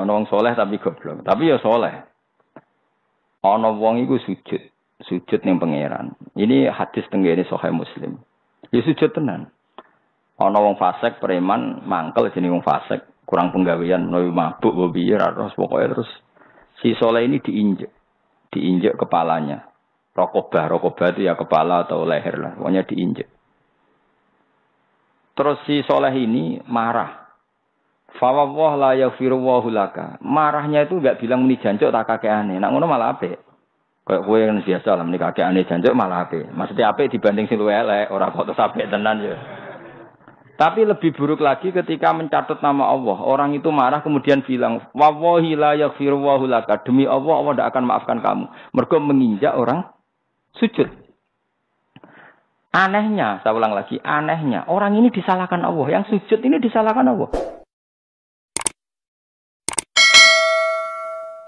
ana wong saleh tapi goblok. Tapi ya saleh. Ana wong iku sujud ning pangeran. Ini hadis tenggene Sahih Muslim. Ya sujud tenan. Ana wong fasik preman mangkel jenenge wong fasik, kurang penggawean, mabuk apa piye terus pokoke terus si saleh ini diinjek kepalanya. Rokobah itu ya kepala atau leher lah, pokoknya diinjek. Terus si soleh ini marah. Fawwah la yaghfirullahu laka. Marahnya itu enggak bilang muni jancuk tak kakeane. Nak ngono malah apik. Kayak kowe kan biasa lah muni kakeane jancuk malah apik. Maksudnya apik dibanding sing luwih elek, ora kok terus apik tenan ya. Tapi lebih buruk lagi ketika mencatat nama Allah. Orang itu marah kemudian bilang, "Wallahi la yaghfirullahu laka." Demi Allah, Allah tidak akan maafkan kamu. Mergo menginjak orang sujud. Anehnya, saya ulang lagi, anehnya orang ini disalahkan Allah, yang sujud ini disalahkan Allah.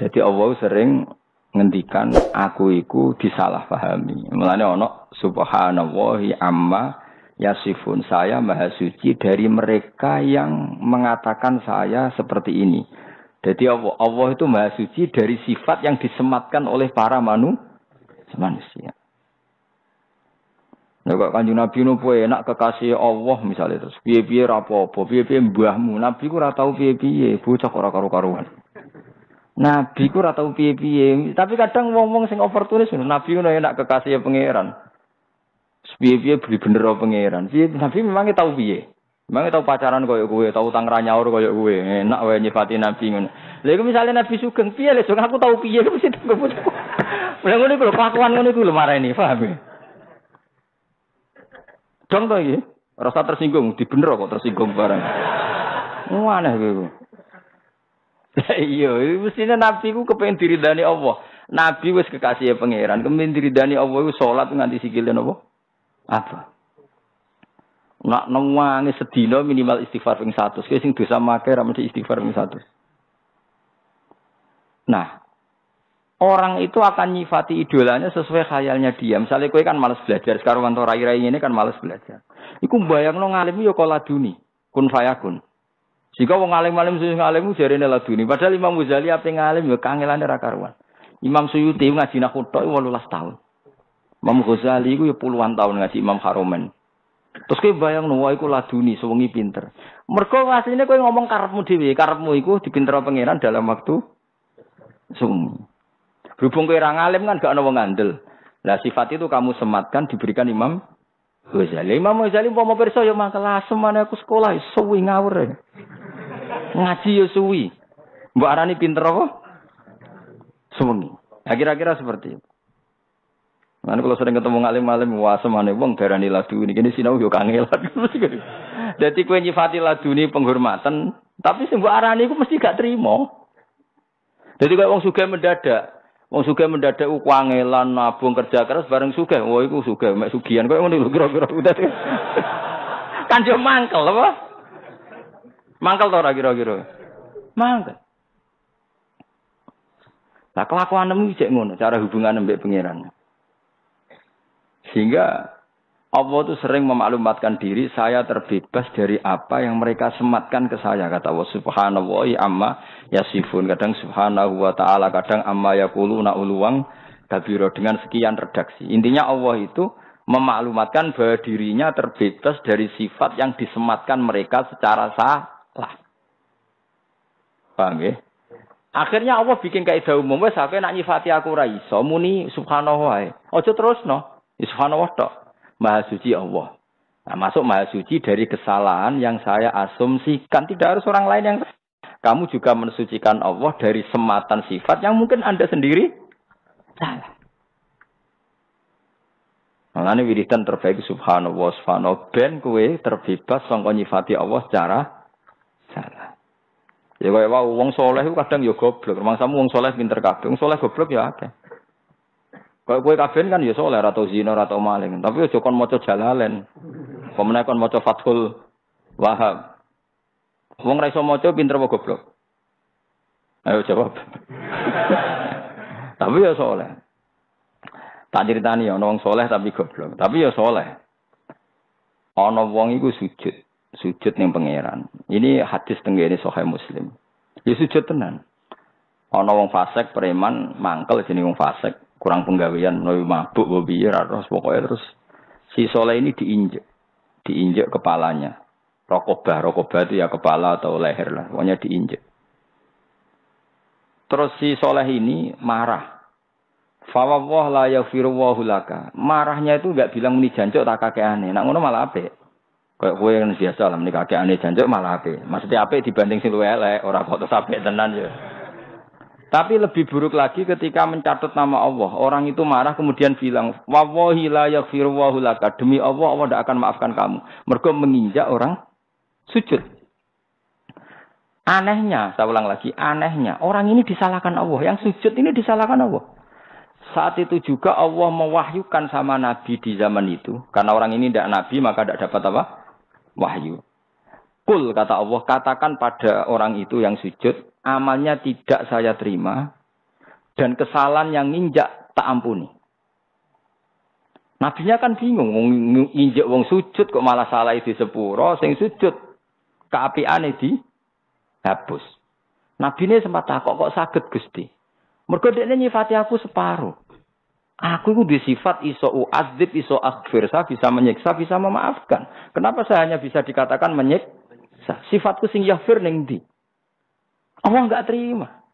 Jadi Allah sering ngendikan aku iku disalahpahami. Mulane ana subhanallahi amma yasifun, saya maha suci dari mereka yang mengatakan saya seperti ini. Jadi Allah itu maha suci dari sifat yang disematkan oleh para manusia. Nah, kok Kanjeng Nabi nopo enak kekasih Allah misalnya terus piye-piye ra apa-apa, piye-piye mbahmu. Nabi ku ora tau piye-piye, bocah ora karo-karuan. Nabi ku ora tau piye-piye, tapi kadang wong-wong sing oportunis Nabi ku enak kekasih pangeran. Piye-piye beli bener pangeran. Nabi memangnya tau piye? Memangnya tau pacaran koyo kowe, tau utang ra nyaur koyo kowe. Enak wae nyifati Nabi ngono. Lha iku misale Nabi sugeng piye lho, aku tau piye mesti tau. Lha ngono iku lho kelakuan ngono iku lho marani, paham ya? Dong to iki, rasa tersinggung, di bener kok tersinggung barang. Aneh kowe. Lah iya, mestine Nabi ku kepengin diridani Allah. Nabi wis kekasih pangeran, kepengin diridani Allah iku salat nganti sikile napa? Apa? Nak newangi sedina minimal istighfar ping 100. Kowe sing dosa make ra mesti istighfar ping 100. Nah, orang itu akan nyifati idolanya sesuai khayalnya dia. Misalnya kowe kan malas belajar, sekarang kantor rai-rai ini kan malas belajar. Iku mbayangno ngalim yo kok laduni, kun fayakun. Jika wong alim-alim sing ngalim jarene laduni, padahal Imam Ghazali ape ngalim yo kangelane ra karuan. Imam Suyuti ngaji nakhutho 18 tahun. Imam Ghazali iku yo puluhan tahun ngaji Imam Haromen. Terus kowe bayangno wae iku laduni, sewengi pinter. Mergo asline kowe ngomong karepmu dhewe, karepmu iku dipintero pangeran dalam waktu sewengi. Berhubung kowe ra ngalim kan gak ana wong ngandel. Lah sifat itu kamu sematkan diberikan Imam Ghazali. Imam Ghazali umpama pirsa yo mangkel semane aku sekolah suwi ngawur. Ngaji yo suwi. Mbok arani pinter apa? Sewengi. Ya kira-kira seperti itu. Mana kalau sering ketemu ngalim-ngalim wah semane wong darani laduni kene sinau yo kangelan. Dadi kowe nyifati laduni penghormatan, tapi sing mbok arani iku mesti gak trimo. Dadi kowe wong sugih mendadak. Wong sugih mendadak ku kangelan nabung kerja keras bareng sugih. Wah iku sugih mek sugihan kowe ngono lho kira-kira. Kan yo mangkel apa? Mangkel to ora kira-kira? Mangkel. Lah kelakuanmu iki ngono, cara hubungan mbek pangeran. Sehingga Allah itu sering memaklumatkan diri, saya terbebas dari apa yang mereka sematkan ke saya. Kata Allah subhanallahi amma yasifun. Kadang subhanahu wa ta'ala, kadang amma yakuluna uluwang kabiro. Dengan sekian redaksi. Intinya Allah itu memaklumatkan bahwa dirinya terbebas dari sifat yang disematkan mereka secara salah. Paham ya? Akhirnya Allah bikin kaidah umum. Wes aku nak nyifati aku ra iso muni subhanahu wa. Aja terusno. Subhanallah tok. Maha suci Allah. Nah, masuk maha suci dari kesalahan yang saya asumsikan. Tidak harus orang lain yang kamu juga mensucikan Allah dari sematan sifat yang mungkin Anda sendiri salah. Makanya wiridan terbaik subhanallah subhanallah ben kowe terbebas sangka nyifati Allah secara salah. Ya kaya wong saleh kadang ya goblok. Mangsamu wong saleh pinter kabeh. Wong saleh goblok ya akeh. Kalau kowe kabeh kan ya saleh atau zina atau maling, tapi aja kon maca Jalalain. Pemene kon maca Fathul Wahhab. Wong ra iso maca pinter apa goblok? Ayo jawab. Tapi ya saleh. Tak critani ya ana wong saleh tapi goblok, tapi ya saleh. Ana wong iku sujud ning pangeran. Ini hadis tenggene Sahih Muslim. Ya sujud tenan. Ana wong fasik preman mangkel jenenge wong fasik, kurang penggawean, mabuk mbok piye terus pokoke terus si soleh ini diinjek kepalanya. Rokobah itu ya kepala atau leher lah, pokoknya diinjek. Terus si soleh ini marah. Fawwah la yaghfiru wa laka. Marahnya itu enggak bilang muni jancuk tak kakeane. Nak ngono malah apik. Kayak kowe kan biasa lah muni kakeane jancuk malah apik. Maksudnya apik dibanding sing luwih elek, ora kok apik tenan ya. Tapi lebih buruk lagi ketika mencatat nama Allah. Orang itu marah kemudian bilang, wallahi la yaghfiru wa laka. Demi Allah, Allah tidak akan maafkan kamu. Mergo menginjak orang sujud. Anehnya, saya ulang lagi, anehnya. Orang ini disalahkan Allah. Yang sujud ini disalahkan Allah. Saat itu juga Allah mewahyukan sama Nabi di zaman itu. Karena orang ini tidak Nabi, maka tidak dapat apa? Wahyu. Kul, kata Allah, katakan pada orang itu yang sujud, amalnya tidak saya terima, dan kesalahan yang nginjak tak ampuni. Nabinya kan bingung, nginjak wong sujud kok malah salah di sepuro, sing sujud keapiane dihapus. Nabi ini sempat takok kok saged Gusti. Mergo dekne nyifati aku separuh. Aku itu disifat iso u'adzib, iso aghfir, saya bisa menyiksa, bisa memaafkan. Kenapa saya hanya bisa dikatakan menyiksa? Sifatku sing yaghfir ning ndi? Allah enggak terima.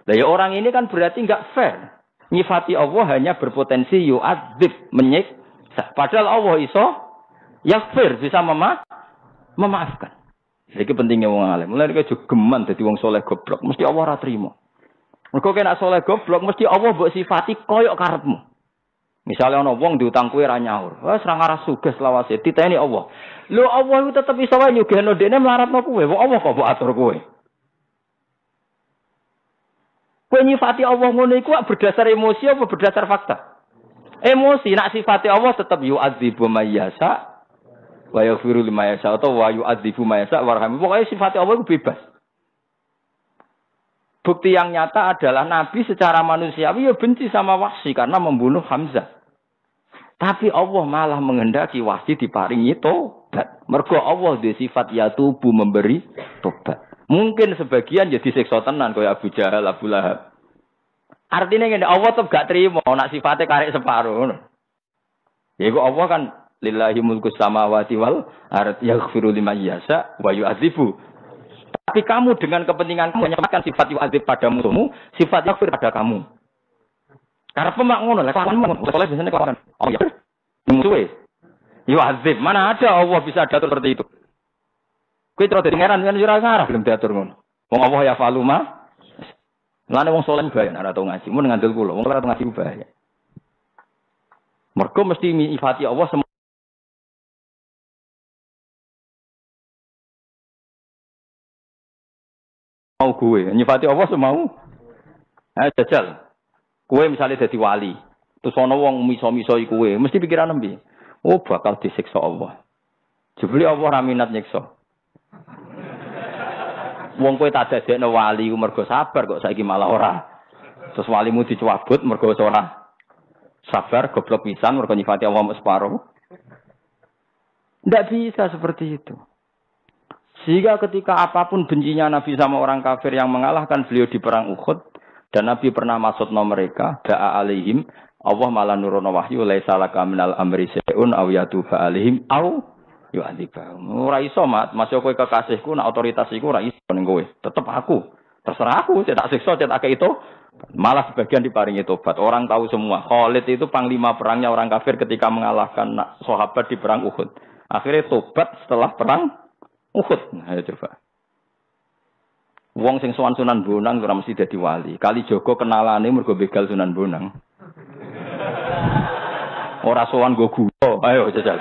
Lah ya orang ini kan berarti enggak fair. Nyifati Allah hanya berpotensi yu'adzib, menyiksa. Padahal Allah iso yaghfir, bisa memaafkan. Jadi pentingnya wong alim. Mulai iki geman dadi wong soleh goblok, mesti Allah ora trima. Mergo kena soleh goblok mesti Allah mbok sifati koyok karepmu. Misalnya ana wong diutang kowe ra nyaur. Wes ra ngarah sugih selawase diteni Allah. Lho Allah itu tetep iso wae nyugihno dekne mlaratno kowe. Wong Allah kok mbok atur kowe. Kowe nyifati Allah ngono iku berdasar emosi apa berdasar fakta? Emosi. Nak sifati Allah tetep yu'adzibu may yasha wa yaghfiru liman yasha atau wa yu'adzibu may yasha warham. Pokoke sifati Allah itu bebas. Bukti yang nyata adalah Nabi secara manusiawi ya benci sama Wahsy karena membunuh Hamzah. Tapi Allah malah menghendaki Wahsy diparingi tobat. Mergo Allah di sifat yatubu memberi tobat. Mungkin sebagian jadi siksa tenan kaya Abu Jahal, Abu Lahab. Artinya ngene Allah tetep gak terima nak sifatnya karek separuh ngono. Yaiku Allah kan lillahi mulkus samawati wal ardh yaghfiru liman yasha wa yu'adzibu. Tapi kamu dengan kepentingan kamu menyampaikan sifat yu'adzib pada musuhmu, sifat yaghfir pada kamu. Karena pemak ngono, lek kamu soleh biasanya kelakuan. Oh ya. Musuhe. Yu'adzib, mana ada Allah bisa diatur seperti itu. Kowe terus dadi ngeran kan ora ngarah belum diatur ngono. Wong Allah ya faluma. Lane wong soleh bahaya ora tau ngaji, mun ngandel kula, wong ora tau ngaji bahaya. Mergo mesti nyifati Allah mau gue, nyifati Allah semau. Jajal. Gue misalnya jadi wali, terus ana wong miso-misoi gue, mesti pikiran nembe. Oh, bakal disiksa Allah. Jebule Allah ra minat nyiksa. Wong kowe tak dadekno wali ku mergo sabar kok saiki malah ora. Terus walimu dicabut mergo ora sabar, goblok pisan mergo nyifati Allah separuh. Ndak bisa seperti itu. Sehingga ketika apapun bencinya Nabi sama orang kafir yang mengalahkan beliau di perang Uhud dan Nabi pernah maksudna mereka da'a alaihim Allah malah nurono wahyu laisa laka minal amri syai'un aw yatuba alaihim aw yu'adzibahum. Ora iso masuk kowe kekasihku nak otoritas iku ora iso ning kowe. Tetep aku. Terserah aku cetak siksa cetak itu malah sebagian diparingi tobat. Orang tahu semua Khalid itu panglima perangnya orang kafir ketika mengalahkan sahabat di perang Uhud. Akhirnya tobat setelah perang Uhud, ayo coba. Wong sing sowan Sunan Bonang ora mesti dadi wali. Kali Joko kenalane mergo begal Sunan Bonang. Ora sowan go gula, ayo jajal.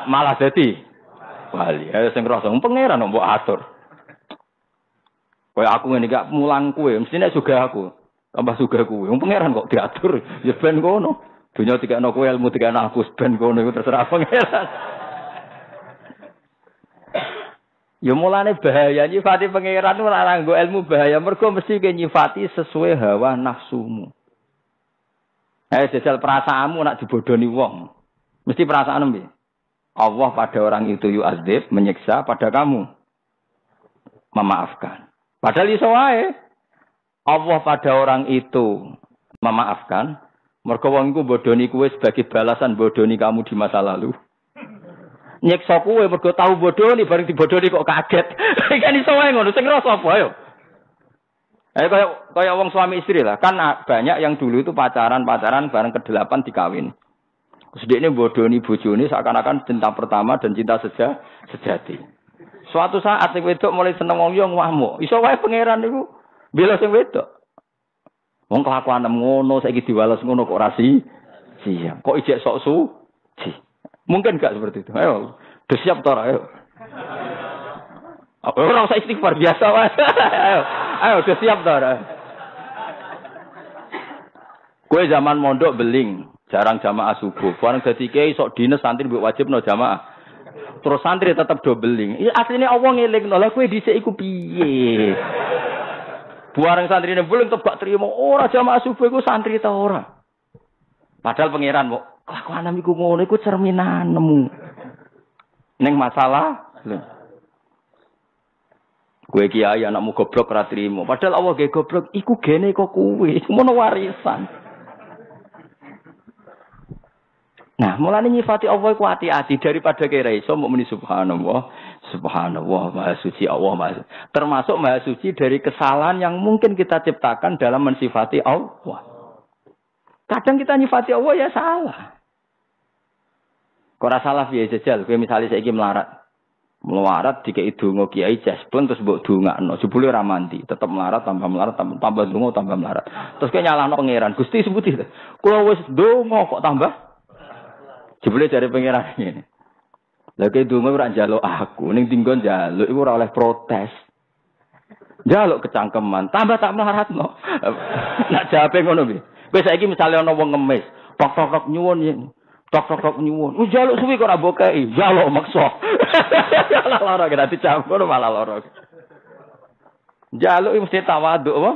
Malah dadi wali. Ayo sing ngrasa pangeran mbok atur. Kaya aku ngene gak mulang kowe, mesti nek sugih aku. Tambah sugih kowe. Wong pangeran kok diatur, ya ben ngono. Dunya dikekno kowe, ilmu dikekno aku, ben ngono iku terserah pangeran. Ya mulane bahaya nyifati pangeran ora nganggo ilmu bahaya mergo mesti ke nyifati sesuai hawa nafsumu. Jajal perasaanmu nak dibodoni wong. Mesti perasaan piye? Allah pada orang itu yu'adzib, menyiksa pada kamu memaafkan. Padahal iso wae. Allah pada orang itu memaafkan. Mergo wong iku bodoni kowe sebagai balasan bodoni kamu di masa lalu. Nyekso kowe mergo tau bodoni bareng dibodoni kok kaget. Kan iso wae ngono, sing ngrasa apa ayo. Ayo kaya wong suami istri lah. Kan banyak yang dulu itu pacaran bareng ke-8 dikawin. Sedekne bodoni bojone seakan-akan cinta pertama dan cinta sejati. Suatu saat sing wedok mulai seneng wong yo ngamuk. Iso wae pangeran niku bela sing wedok. Wong kelakuan ngono saiki diwales ngono kok ora siap. Kok ijek sok suci. Mungkin enggak seperti itu. Ayo, udah siap to ayo. Ora usah istighfar biasa wae. Ayo, udah siap to ora. Kowe zaman mondok beling, jarang jamaah subuh. Bareng dadi kiai sok dines santri mbok wajibno jamaah. Terus santri tetep do beling. Iki asline Allah ngelingno. Lah kowe dhisik iku piye? Buareng santrine belum tebak terima ora jamaah subuh iku santri ta ora. Padahal pangeran kok kelakuan iku ngono iku cerminanmu. Ning masalah kowe kiai anakmu goblok ora trimo. Padahal Allah ge goblok iku gene kok kowe. Mono warisan. Nah, mulane nyifati Allah iku hati-hati daripada kira iso mbok muni subhanallah. Subhanallah, Maha Suci Allah, Maha Suci. Termasuk Maha Suci dari kesalahan yang mungkin kita ciptakan dalam mensifati Allah. Kadang kita nyifati Allah ya salah. Kok ora salah piye jajal, kowe misale saiki melarat dikei donga kiai cespleng terus mbok dongakno, jebule ora mandi, tetep melarat tambah donga tambah melarat. Terus kowe nyalahno pangeran, Gusti sebuti. Kula wis donga kok tambah jebule jare pangeran ngene. Lah kowe donga ora njaluk aku, ning tinggon njaluk iku ora oleh protes. Njaluk kecangkeman, tambah tak melaratno. Nak jawabe ngono piye? Kowe saiki misale ana wong ngemis, tok nyuwun yen. Tok nyuwun. Njaluk suwi kok ora bokei, njaluk maksa. Malah lara kena dicampur malah lara. Njaluk mesti tawaduk apa?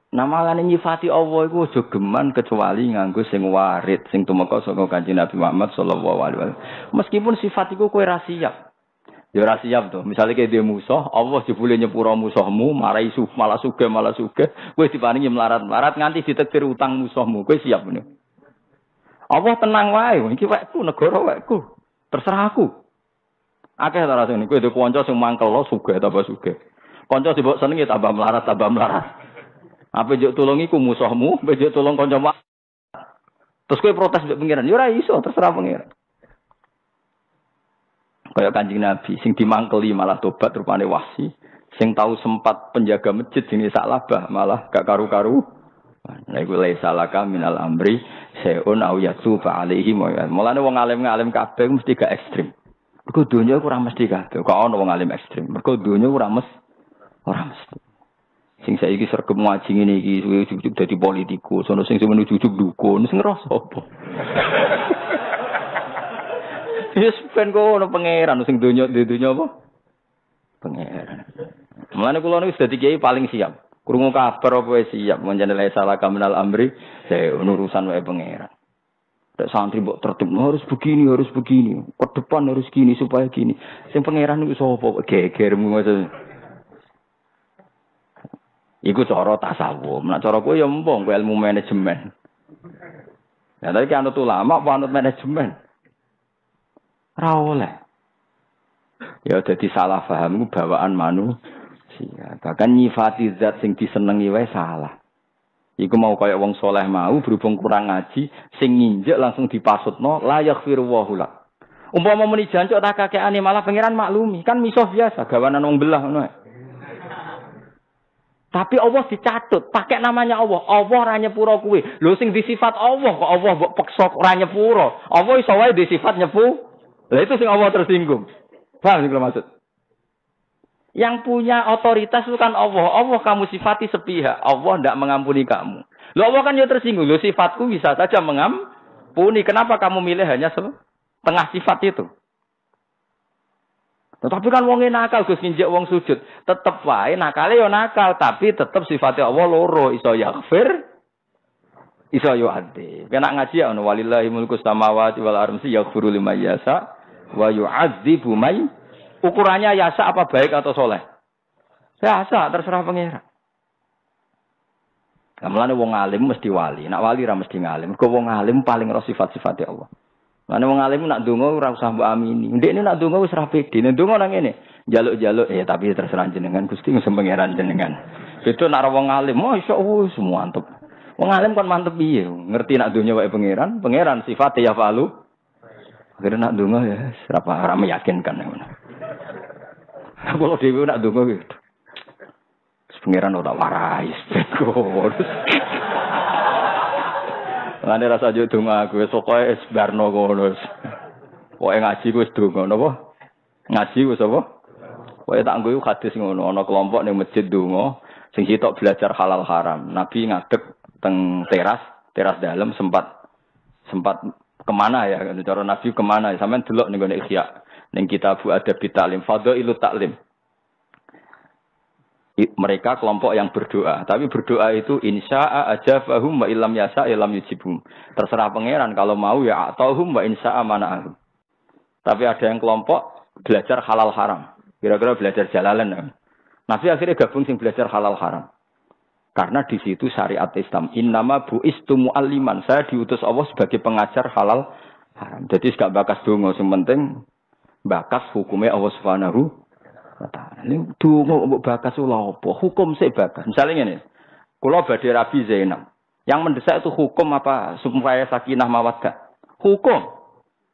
Namalane nyifati Allah iku aja geman kecuali nganggo sing warid, sing tumeka saka Kanjeng Nabi Muhammad sallallahu alaihi wasallam. Meskipun sifat iku kowe ra siap. Ya ora siap to. Misale kowe dhewe musuh, Allah jebule nyepuro musuhmu, marai malah sugih, kowe diparingi melarat-melarat nganti ditektir utang musuhmu. Kowe siap ngono. Allah tenang wae, iki wekku, negara wekku. Terserah aku. Akeh ta rasane kowe duwe kanca sing mangkel sugih tambah sugih. Kanca sing mbok senengi tambah melarat. Apa njuk tulung iku musuhmu, njuk tulung kancamu. Terus kowe protes mbek pengiran, ya ora iso, terserah pengiran. Kaya Kanjeng Nabi sing dimangkeli malah tobat rupane wahsi, sing tahu sempat penjaga masjid jenenge Salabah malah gak karu-karu. Nah iku laisa laka minal amri seun au yatufa alaihi wa mulane wong alim kabeh mesti gak ekstrem. Mergo donya ora mesti kabeh, kok ana wong alim ekstrem. Mergo donya ora mesti. Sing saiki sregep ngaji ngene iki ujug-ujug dadi politikus, sono sing menuju-ujug dukun, sing ngrasa apa? Wis ben kono pangeran sing donya apa? Pangeran. Mulane kula niku dadi kiai paling siap. Krungu kabar apa wis siap menjenengan salah kaminal amri, saya urusan wae pangeran. Nek santri mbok tertib harus begini, ke depan harus gini supaya gini. Sing pangeran niku sapa? Gegermu maksud. Iku cara tasawuf. Nek cara kowe ya empung kowe ilmu manajemen. Ya tapi kan anut ulama apa anut manajemen? Ora oleh. Ya dadi salah paham iku bawaan manusia. Bahkan nyifati zat sing disenengi wae salah. Iku mau kaya wong soleh mau berhubung kurang ngaji, sing nginjek langsung dipasutno la yaghfiru wa hula. Umpama muni jancuk tak kakekane malah pangeran maklumi, kan misuh biasa gawanan wong belah ngono. Tapi Allah dicatut, pakai namanya Allah. Allah ora nyepuro kuwi. Lho sing disifat Allah kok Allah mbok peksa ora nyepuro. Allah iso wae disifat nyepu. Lah itu sing Allah tersinggung. Paham sing maksud? Yang punya otoritas itu kan Allah. Allah kamu sifati sepihak. Allah tidak mengampuni kamu. Loh Allah kan ya tersinggung. Loh sifatku bisa saja mengampuni. Kenapa kamu milih hanya setengah sifat itu? Tetapi kan wong nakal Gus nginjek wong sujud. Tetep wae nakale ya nakal. Tapi tetep sifatnya Allah loro. Iso yaghfir. Iso yu'adzib. Kena ngaji ya. Walillahi mulku samawati wal ardi yaghfiru liman yasha. Wa yu'adzibu may Ukurannya yasa apa baik atau soleh? Yasa, terserah pangeran. Kamulane wong alim mesti wali, nak wali ra mesti ngalim. Kok wong alim paling ro sifat-sifat Allah. Lan wong alim nak ndonga ora usah mbok amini. Ndekne nak ndonga wis ra pede. Nek ndonga nang ngene, njaluk-njaluk tapi terserah jenengan Gusti wis pangeran jenengan. Itu nak wong alim, masyaallah semua mantep. Wong alim kan mantep piye? Ngerti nak dunya wae pangeran sifate ya falu. Akhirnya nak ndonga ya ora meyakinkan ngono. Kalau dhewe nak ndonga gitu. Pengiran ora warai kok. Ngene rasa yo donga aku wis pokoke wis barno ngono. Pokoke ngaji wis donga napa? Ngaji wis apa? Pokoke tak nggo hadis ngono, ana kelompok ning masjid donga sing sitok belajar halal haram. Nabi ngadeg teng teras dalam sempat kemana ya? Cara Nabi kemana? Sampeyan delok ning ngene Ihya. Ning kitab Adab Ta'lim, Fadhailut Ta'lim. Mereka kelompok yang berdoa, tapi berdoa itu insya'a ajabahum wa illam yasa illam yujibhum. Terserah pangeran kalau mau ya atauhum wa insya'a mana'ahum. Tapi ada yang kelompok belajar halal haram. Kira-kira belajar jalalan. Nabi akhirnya gabung sing belajar halal haram. Karena di situ syariat Islam innama bu'istu mu'alliman. Saya diutus Allah sebagai pengajar halal haram. Jadi gak bakas donga, sing penting bakas hukumnya Allah Subhanahu. Ini dungo mbok bakas ulah apa? Hukum sik bakas. Misalnya ngene. Kula badhe Rabi Zainab. Yang mendesak itu hukum apa supaya sakinah mawaddah? Hukum.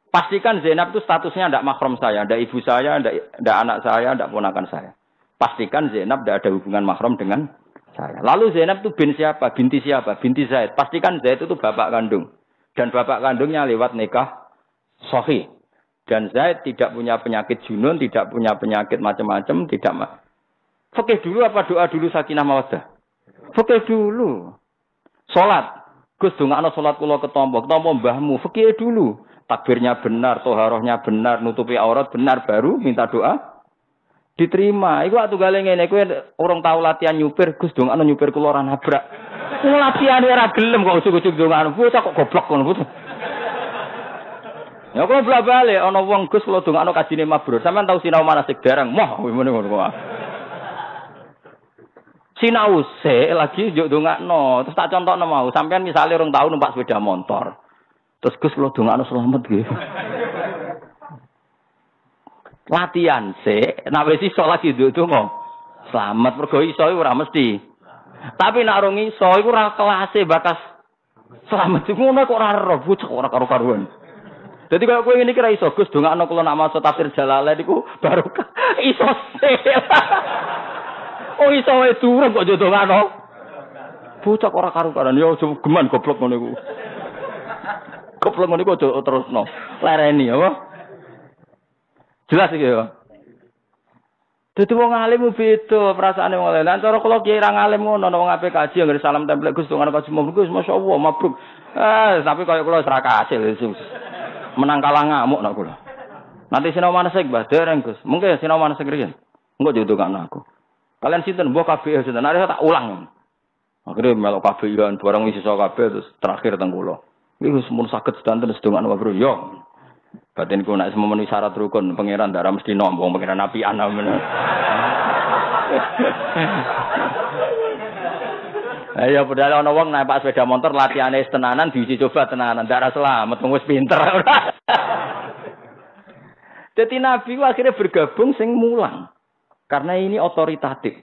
Pastikan Zainab itu statusnya ndak mahram saya, ndak ibu saya, ndak anak saya, ndak ponakan saya. Pastikan Zainab ndak ada hubungan mahram dengan saya. Lalu Zainab itu bin siapa? Binti siapa? Binti Zaid. Pastikan Zaid itu bapak kandung. Dan bapak kandungnya lewat nikah sahih. Dan Zaid tidak punya penyakit junun, tidak punya penyakit macam-macam, tidak. Fikih dulu apa doa dulu sakinah mawaddah? Fikih dulu. Salat. Gus dongakno salat kula ketompo mbahmu. Fikih dulu. Takbirnya benar, toharohnya benar, nutupi aurat benar baru minta doa diterima. Iku atuh gale ngene kowe urung tau latihan nyupir, Gus dongakno nyupir kula ora nabrak. Latihane ora gelem kok ujug-ujug dongakno. Bocah kok goblok ngono. Ya kok blak-balik ana wong Gus kula dongakno kajine mabrur. Sampeyan tau sinau manasik dereng. Moh ngene ngono kok. Sinau sik lagi njuk dongakno. Terus tak contokno mau. Sampeyan misale rong tahun numpak sepeda motor. Terus Gus kula dongakno selamat nggih. Latihan sik, nek wis iso lagi njuk donga. Selamat mergo iso ora mesti. Tapi nek rong iso iku ora kelase bakas selamat ngono kok ora ero bocah ora karo-karuan. Jadi kalau kowe ngene iki ra iso Gus dongakno kula nak maca tafsir Jalalain iku barokah iso sik. Oh iso wae durung kok yo dongakno. Bocah ora karo-karuan yo aja geman goblok ngono iku. Goblok ngono iku aja terusno. Lereni apa? Jelas iki yo. Dadi wong alim beda perasaane wong alim. Lan cara kula kiai ra ngalim ngono wong ape kaji anggere salam templek Gus dongakno kaji Gus masyaallah mabruk. Tapi kaya kula ora kasil. Menang kalah ngamuk nak kula. Nanti sinau manasik Mbah dereng Gus. Mungkin sinau manasik riyen. Engko jodokane aku. Kalian sinten mbok kabeh sinten. Nek tak ulang. Akhire melok kabeh yo barang wis iso kabeh terus terakhir teng kula. Iki mun saged sedanten sedongakno Bro yo. Batinku nek memenuhi syarat rukun pangeran ndak mesti nombong pangeran apian men. Ayo padahal ana wong naik sepeda motor latihane tenanan diuji coba tenanan ndak selamat wis pinter. Jadi Nabi akhirnya bergabung sing mulang. Karena ini otoritatif.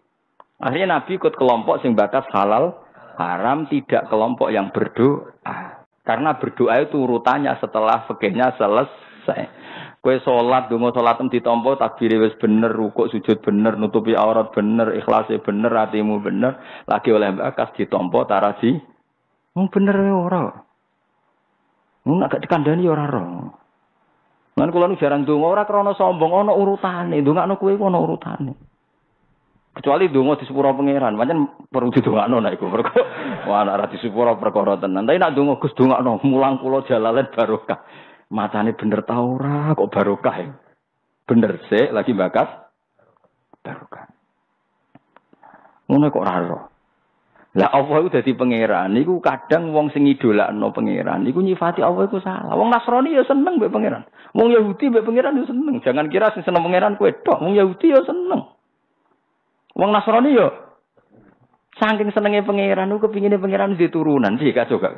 Akhirnya Nabi ikut kelompok sing bakas halal haram, tidak kelompok yang berdoa. Karena berdoa itu urutannya setelah fikihnya selesai. Kowe salat, donga salatem ditampa, takbire wis bener, rukuk sujud bener, nutupi aurat bener, ikhlase bener, atimu bener, lagi oleh bakas ditampa tarasi. Wong bener ora. Wong nek gak dikandani ora ora. Lan kula nu jarang donga ora krana sombong, ana urutane. Ndongakno kowe ana urutane. Kecuali donga di sepuro pangeran, pancen perlu didongakno nek iku. Mergo wah ora di sepuro perkara tenan. Tapi nek donga Gus dongakno mulang kula Jalalain barokah. Matane bener ta ora kok barokah ya. Bener sik lagi bakat barokah. Ngono kok ora ora. Lah Allah iku dadi pangeran. Niku kadang wong sing idolakno pangeran niku nyifati Allah iku salah. Wong Nasrani ya seneng mbek pangeran. Wong Yahudi mbek pangeran ya seneng. Jangan kira sing seneng pangeran kowe tok. Wong Yahudi ya seneng. Wong Nasrani ya saking senenge pangeran niku kepingine pangeran di turunan piye kacau gak.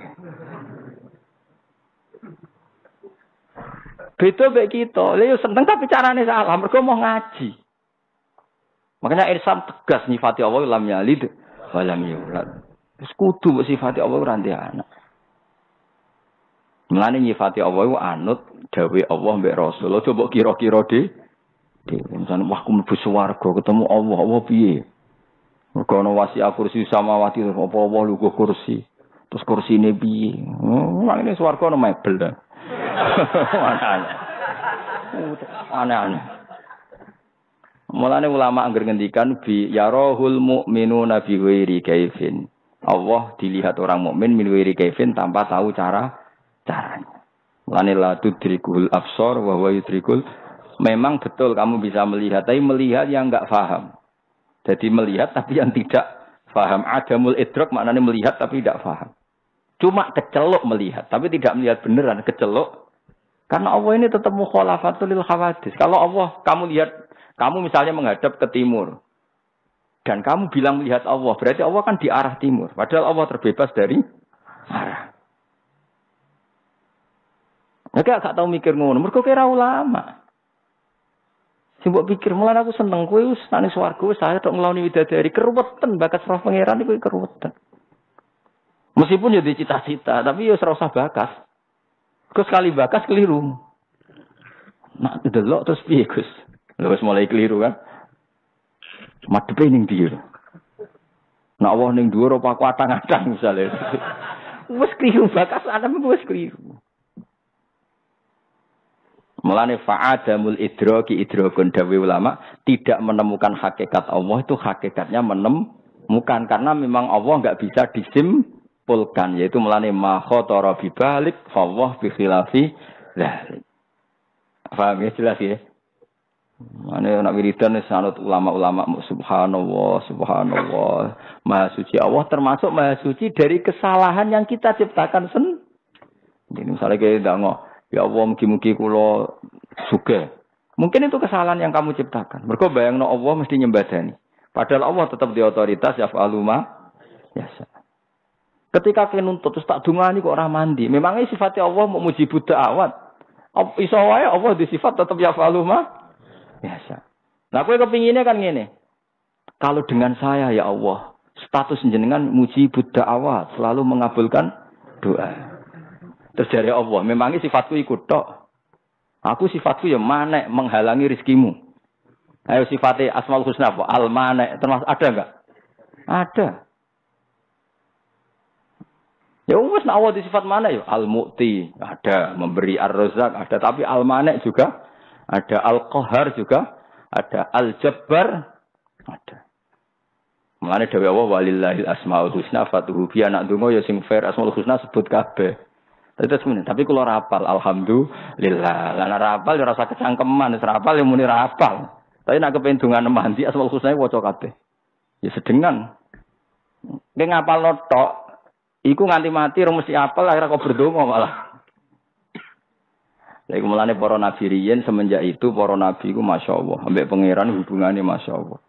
Beda mbek kita. Lha yo seneng tapi carane salah. Mergo mau ngaji. Makanya Islam tegas nyifati Allah lam yalid walam yulad. Wis kudu sifati Allah ora ndek anak. Mulane nyifati Allah iku anut dawuh Allah mbek Rasul. Aja mbok kira-kira misalnya wah aku mlebu swarga ketemu Allah, Allah piye? Mergo ana wasi'a kursi samawati apa Allah lugu kursi. Terus kursine piye? Mangene swarga ana mebel ta. Aneh-aneh. Mulane ulama angger ngendikan bi yarahul mu'minuna bi ghairi kaifin. Allah dilihat orang mukmin min ghairi kaifin tanpa tahu caranya. Mulane la tudrikul absar wa huwa yudrikul. Memang betul kamu bisa melihat, tapi melihat yang enggak paham. Jadi melihat tapi yang tidak paham. Adamul idrak maknanya melihat tapi tidak paham. Cuma kecelok melihat, tapi tidak melihat beneran, kecelok. Karena Allah ini tetap mukhalafatul lil hawadis. Kalau Allah kamu lihat, kamu misalnya menghadap ke timur. Dan kamu bilang melihat Allah. Berarti Allah kan di arah timur. Padahal Allah terbebas dari arah. Mereka gak tahu mikir ngono. Mereka kira ulama. Simbok pikir, mulai aku seneng. Kue nang swarga saya tok ngeloni widadari. Keruwetan bakat roh pangeran itu keruwetan. Meskipun jadi cita-cita. Tapi ya serasa bakas. Terus sekali bakas keliru. Nak delok terus piye Gus? Terus mulai keliru kan. Madepe ning ndi. Nak Allah ning dhuwur apa aku atang-atang misale. Wes keliru bakas ana wis keliru. Mulane fa'adamul idraki idrakun dawe ulama tidak menemukan hakikat Allah itu hakikatnya menemukan karena memang Allah enggak bisa disimpulkan yaitu mulane ma khatara bi balik fa Allah bi khilafi dzalik. Paham ya jelas ya? Mane nak wiridan sanut ulama-ulama subhanallah, subhanallah. Maha suci Allah termasuk maha suci dari kesalahan yang kita ciptakan sendiri. Jadi misalnya kayak ndang ya Allah mugi-mugi kula sugih. Mungkin itu kesalahan yang kamu ciptakan. Mergo bayangno Allah mesti nyembadani. Padahal Allah tetap di otoritas yaf'alu ma yasa. Ketika kene nuntut terus tak dungani kok ora mandi. Memangnya sifatnya Allah mau mujibud da'awat. Iso wae Allah di sifat tetap yaf'alu ma biasa. Nah, kowe kepinginnya kan ngene. Kalau dengan saya ya Allah, status jenengan mujibud da'awat, selalu mengabulkan doa. Terus dari Allah, memangnya sifatku ikut tok. Aku sifatku ya manek menghalangi rezekimu. Ayo sifatnya Asmaul Husna apa? Al-manek termasuk ada enggak? Ada. Ya wis nek Allah di sifat mana ya? Al-Mu'ti ada, memberi Ar-Razzaq ada, tapi Al-Manek juga ada, Al-Qahhar juga ada, Al-Jabbar ada. Mulane dawuh Allah walillahil asmaul husna fatuhu bi anak donga ya sing fair Asmaul Husna sebut kabeh. Tapi kalau rapal alhamdulillah. Lah nek rapal ya rasa kecangkeman, wis rapal ya muni rapal. Tapi nek kepen dongan mandi Asmaul Husna waca kabeh. Ya sedengan. Nek ngapalno tok iku nganti mati ora mesti apal akhirnya kok berdonga malah. Lha mulane para nabi riyen semenjak itu para nabi iku masyaallah ambek pangeran hubungane masyaallah.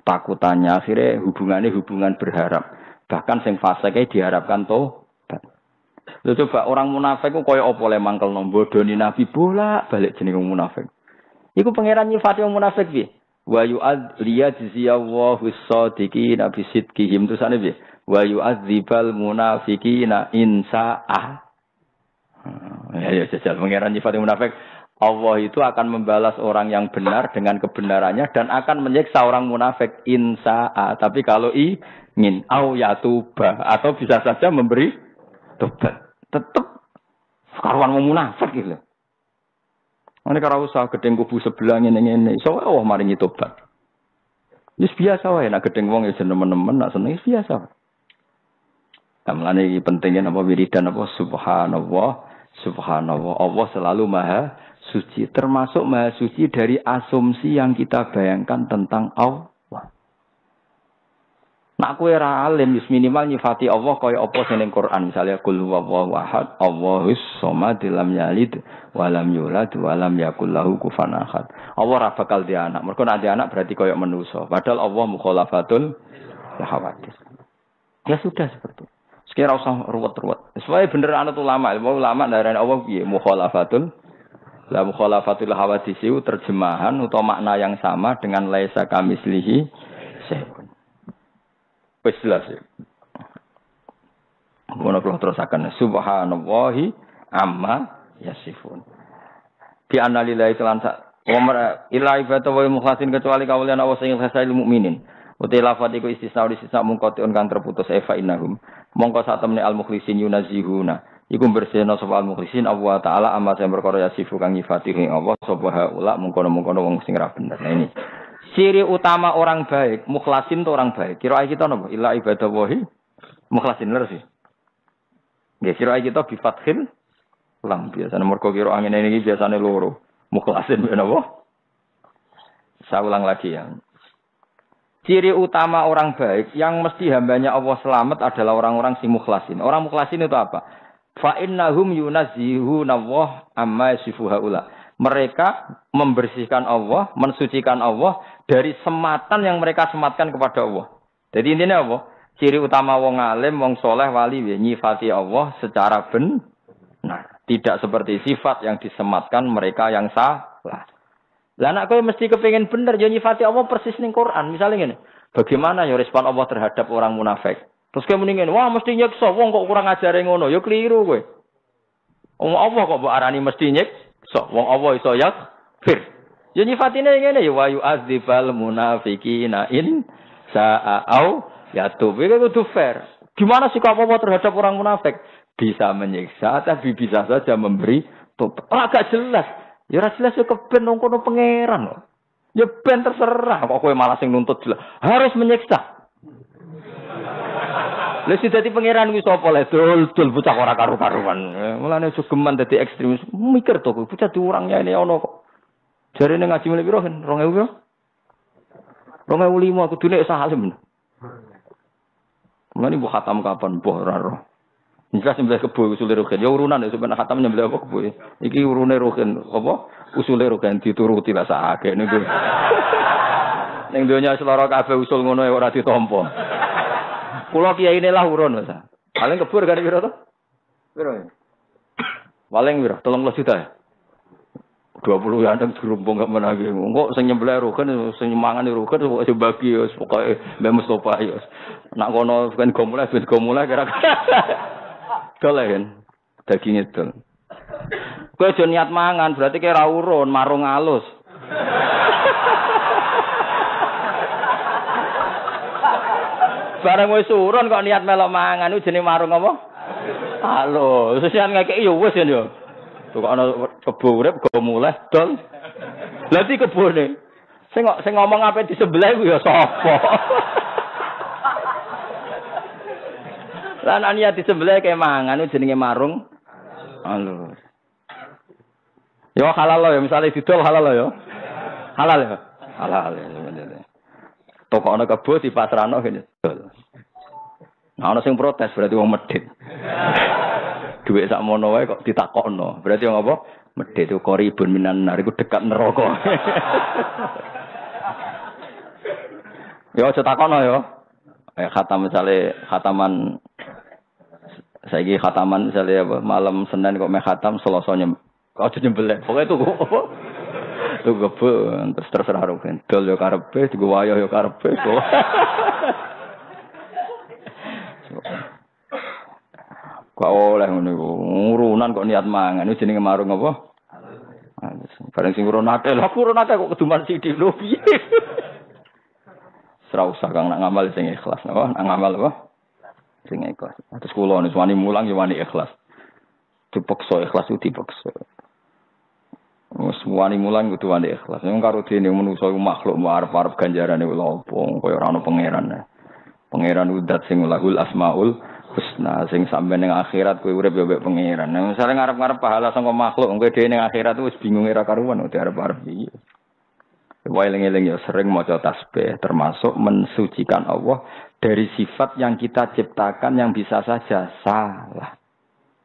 Takutannya akhirnya hubungan berharap. Bahkan sing fasike diharapkan tobat. Lha coba orang munafik ku koyo apa le mangkel bodoni nabi bolak-balik jenenge munafik. Iku pangeran nyifati wong munafik piye? Wa yu'ad liyajziyallahu as-sadiqina bi sidqihim tusane piye? Wa yu'adzibal munafiqina insa'ah. Ya jajal pangeran nyifati munafik. Allah itu akan membalas orang yang benar dengan kebenarannya dan akan menyiksa orang munafik insa'ah. Tapi kalau ingin au yatuba atau bisa saja memberi tobat. Tetap karuan wong munafik gitu. Ane karo usah gedeng kubu sebelah ngene-ngene. Iso Allah maringi tobat. Wis biasa wae nek gedeng wong ya nemen-nemen nek seneng biasa. Kamlane iki pentingnya apa wiridan apa subhanallah. Subhanallah. Allah selalu maha suci. Termasuk maha suci dari asumsi yang kita bayangkan tentang Allah. Nak kowe ora alim wis minimal nyifati Allah kaya apa sing ning Quran misalnya qul huwallahu ahad Allahus samad lam yalid wa lam yulad wa lam yakul lahu kufuwan ahad. Allah ora bakal di anak. Mergo nek di anak berarti kaya manusa. Padahal Allah mukhalafatul hawadits. Ya sudah seperti itu. Sekira usah ruwet-ruwet. Supaya bener anut ulama darane Allah piye mukhalafatul la mukhalafatul hawadits itu terjemahan atau makna yang sama dengan laisa kamislihi syai'un. Wis jelas ya. Ngono kula terusaken subhanallahi amma yasifun. Di analillahi lan umar ila ibadu wa mukhlasin kecuali kawulan Allah sing khasail mukminin. Uti lafat iku istisna mungkotion kang terputus eva innahum. Mongko satemne al mukhlisin yunazihuna. Iku bersihna sapa al mukhlisin Allah taala amma sing perkara yasifu kang nyifati ing Allah sapa ula mungkono-mungkono wong sing ra bener. Nah ini ciri utama orang baik, mukhlasin itu orang baik. Kira kita napa? Illa ibadallahi mukhlasin bener sih. Nggih, kira kita bi fathil lam biasane mergo kira angin ini biasane loro. Mukhlasin napa? Saya ulang lagi ya. Ciri utama orang baik yang mesti hambanya Allah selamat adalah orang-orang si mukhlasin. Orang mukhlasin itu apa? Fa innahum yunazzihuna Allah amma yasifu haula. Mereka membersihkan Allah, mensucikan Allah dari sematan yang mereka sematkan kepada Allah. Jadi intinya apa? Ciri utama wong alim, wong soleh, wali, nyifati Allah secara benar. Tidak seperti sifat yang disematkan mereka yang salah. Lah anak kowe mesti kepengin bener yo nyifati Allah persis ning Quran. Misalnya ngene, bagaimana ya respon Allah terhadap orang munafik? Terus kowe muni ngene, wah mesti nyiksa wong kok kurang ajare ngono, yo keliru kowe. Wong Allah kok mbok arani mesti nyiksa, wong Allah iso yakfir. Yo nyifatine ngene ya wa yu'adzibal munafiqina in sa'au yatub. Itu kudu fair. Gimana sikap Allah terhadap orang munafik? Bisa menyiksa tapi bisa saja memberi tobat. Agak jelas. Ya ora jelas yo keben nang kono pangeran. Ya ben terserah kok kowe malah sing nuntut jelas. Harus menyiksa. Lha sing dadi pangeran kuwi sapa le dul bocah ora karu-karuan. Mulane sugeman dadi ekstremis. Mikir to kowe bocah diurangnya ini ono kok. Jarene ngaji mulai piro kan 2000 piro? 2005 kudune sahalim. Mulane mbok khatam kapan mbok ora roh. Jelas nyembelih kebo usule rugen. Ya urunan ya sampeyan khatam nyembelih apa kebo. Iki urune rugen apa? Usule rugen dituruti lah sakake niku. Ning donya seloro kabeh usul ngono ora ditampa. Kula kiyaine lah urun Mas. Paling kebur kan piro to? Piro? Paling piro? 30 juta ya. 20 ya ndang gerombong gak menagi. Engko sing nyembelih rugen sing mangan rugen kok dibagi wis pokoke Mbak Mustofa ya. Nak kono ben gomulai kira-kira. Dolen daging itu. Kowe aja niat mangan, berarti kowe ora urun, marung alus. Barang wis urun kok niat melok mangan iku jenenge marung apa? Alus. Sesian ngekeki ya wis ya. Tuh kok ana kebo urip go muleh dol. Lha iki kebone. Sing ngomong ape di sebelah iku ya sapa? Lan niat di sebelah kayak mangan itu jenenge marung. Halo. Yo halal lo ya, misalnya didol halal lo ya. Halal ya. Halal ya. Toko ana kebo di pasrano kene. Nah ana sing protes berarti wong medhit. Duit sak mono wae kok ditakokno. Berarti wong apa? Medhit itu koribun minan nar iku dekat neraka. Yo aja takokno yo. Khatam misalnya khataman saiki khataman misalnya apa malam Senin kok meh khatam Selasa kok nyembelih pokoke itu tuh kebo terus terserah rugen dol yo karepe digo wayo yo karepe kok oleh ngono iku urunan kok niat mangan itu jenenge marung apa bareng sing urun akeh lha urun akeh kok keduman sithik lho piye ora usah kang nak ngamal sing ikhlas napa nak ngamal apa sing ikhlas. Terus kula nek wani mulang ya wani ikhlas. Dipaksa ikhlas itu dipaksa. Wes wani mulang kudu wani ikhlas. Nek karo dene manusa iku makhluk arep-arep ganjarane lha opo kaya ora ono pangeran. Pangeran udat sing lahul asmaul husna sing sampe ning akhirat kowe urip yo mbek pangeran. Nek misale ngarep-ngarep pahala saka makhluk kowe dhewe ning akhirat wis bingung ora karuan arep-arep iki. Eling-eling ya sering maca tasbih termasuk mensucikan Allah dari sifat yang kita ciptakan yang bisa saja salah.